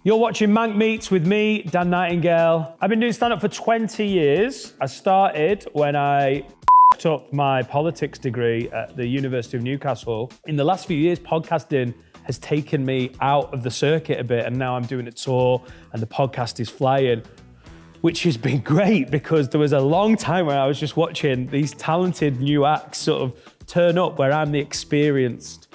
You're watching Manc Meets with me, Dan Nightingale. I've been doing stand-up for 20 years. I started when I f***ed up my politics degree at the University of Newcastle. In the last few years, podcasting has taken me out of the circuit a bit, and now I'm doing a tour and the podcast is flying, which has been great because there was a long time where I was just watching these talented new acts sort of turn up where I'm the experienced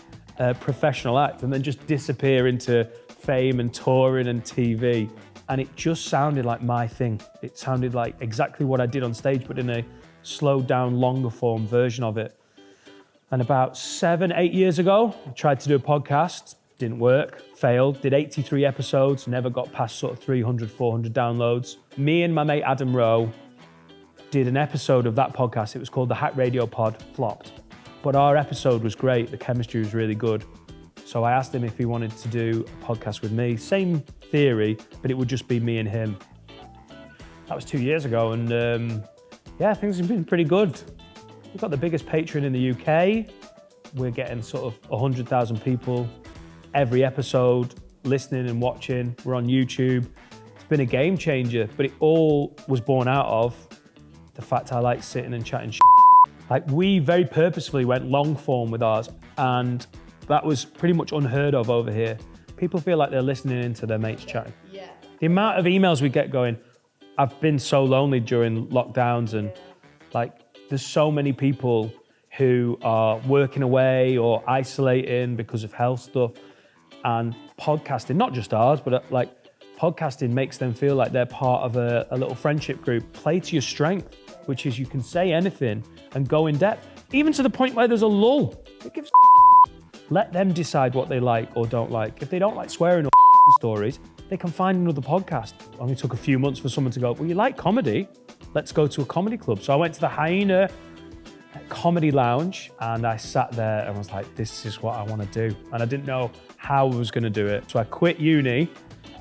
professional act and then just disappear into fame and touring and TV. And it just sounded like my thing. It sounded like exactly what I did on stage, but in a slowed down, longer form version of it. And about 7-8 years ago, I tried to do a podcast, didn't work, failed, did 83 episodes, never got past sort of 300, 400 downloads. Me and my mate Adam Rowe did an episode of that podcast. It was called the Hack Radio Pod, flopped. But our episode was great, the chemistry was really good. So I asked him if he wanted to do a podcast with me. Same theory, but it would just be me and him. That was 2 years ago, and yeah, things have been pretty good. We've got the biggest Patreon in the UK. We're getting sort of 100,000 people every episode listening and watching. We're on YouTube. It's been a game changer, but it all was born out of the fact I like sitting and chatting shit. Like, we very purposefully went long form with ours, and that was pretty much unheard of over here. People feel like they're listening into their mates chatting. Yeah. The amount of emails we get going, I've been so lonely during lockdowns, and like, there's so many people who are working away or isolating because of health stuff, and podcasting, not just ours, but like podcasting makes them feel like they're part of a little friendship group. Play to your strength, which is you can say anything and go in depth, even to the point where there's a lull. It gives Let them decide what they like or don't like. If they don't like swearing or stories, they can find another podcast. It only took a few months for someone to go, well, you like comedy? Let's go to a comedy club. So I went to the Hyena Comedy Lounge and I sat there and was like, this is what I want to do. And I didn't know how I was going to do it. So I quit uni,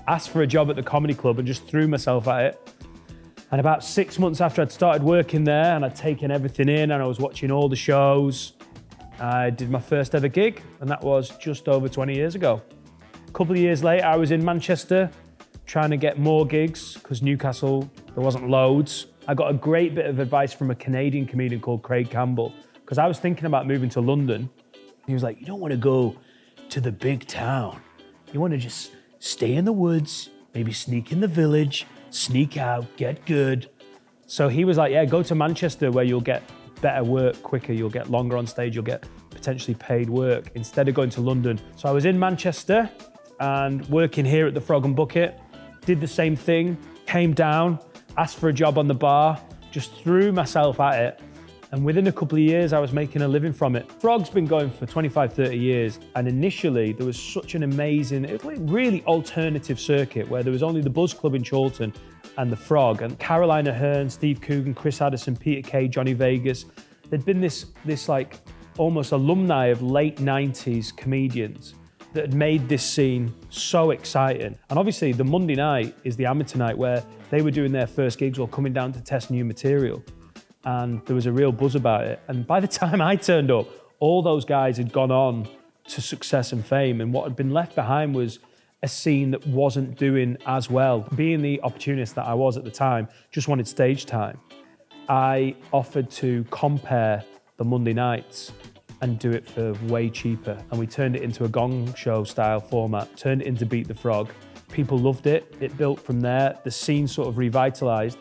asked for a job at the comedy club and just threw myself at it. And about 6 months after I'd started working there and I'd taken everything in and I was watching all the shows, I did my first ever gig, and that was just over 20 years ago. A couple of years later, I was in Manchester trying to get more gigs because Newcastle, there wasn't loads. I got a great bit of advice from a Canadian comedian called Craig Campbell because I was thinking about moving to London. He was like, you don't want to go to the big town. You want to just stay in the woods, maybe sneak in the village, sneak out, get good. So he was like, yeah, go to Manchester where you'll get better work quicker, you'll get longer on stage, you'll get potentially paid work instead of going to London. So I was in Manchester and working here at the Frog and Bucket, did the same thing, came down, asked for a job on the bar, just threw myself at it. And within a couple of years, I was making a living from it. Frog's been going for 25, 30 years. And initially there was such an amazing, it was like really alternative circuit where there was only the Buzz Club in Chorlton and the Frog, and Carolina Hearn, Steve Coogan, Chris Addison, Peter Kay, Johnny Vegas. There'd been this like almost alumni of late 90s comedians that had made this scene so exciting. And obviously the Monday night is the amateur night where they were doing their first gigs or coming down to test new material. And there was a real buzz about it. And by the time I turned up, all those guys had gone on to success and fame. And what had been left behind was a scene that wasn't doing as well. Being the opportunist that I was at the time, just wanted stage time. I offered to compare the Monday nights and do it for way cheaper. And we turned it into a gong show style format, turned it into Beat the Frog. People loved it. It built from there. The scene sort of revitalized.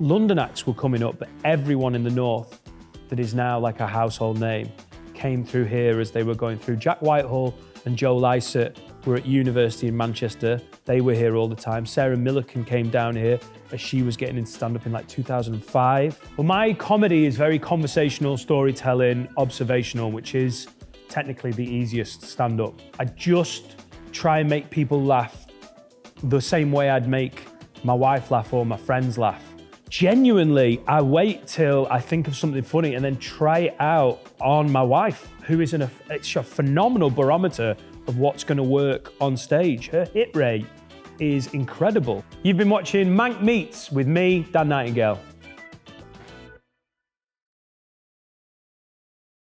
London acts were coming up, but everyone in the North that is now like a household name came through here as they were going through. Jack Whitehall and Joe Lycett were at university in Manchester. They were here all the time. Sarah Millican came down here as she was getting into stand-up in like 2005. Well, my comedy is very conversational, storytelling, observational, which is technically the easiest stand-up. I just try and make people laugh the same way I'd make my wife laugh or my friends laugh. Genuinely, I wait till I think of something funny and then try it out on my wife, who is it's a phenomenal barometer of what's going to work on stage. Her hit rate is incredible. You've been watching Manc Meets with me, Dan Nightingale.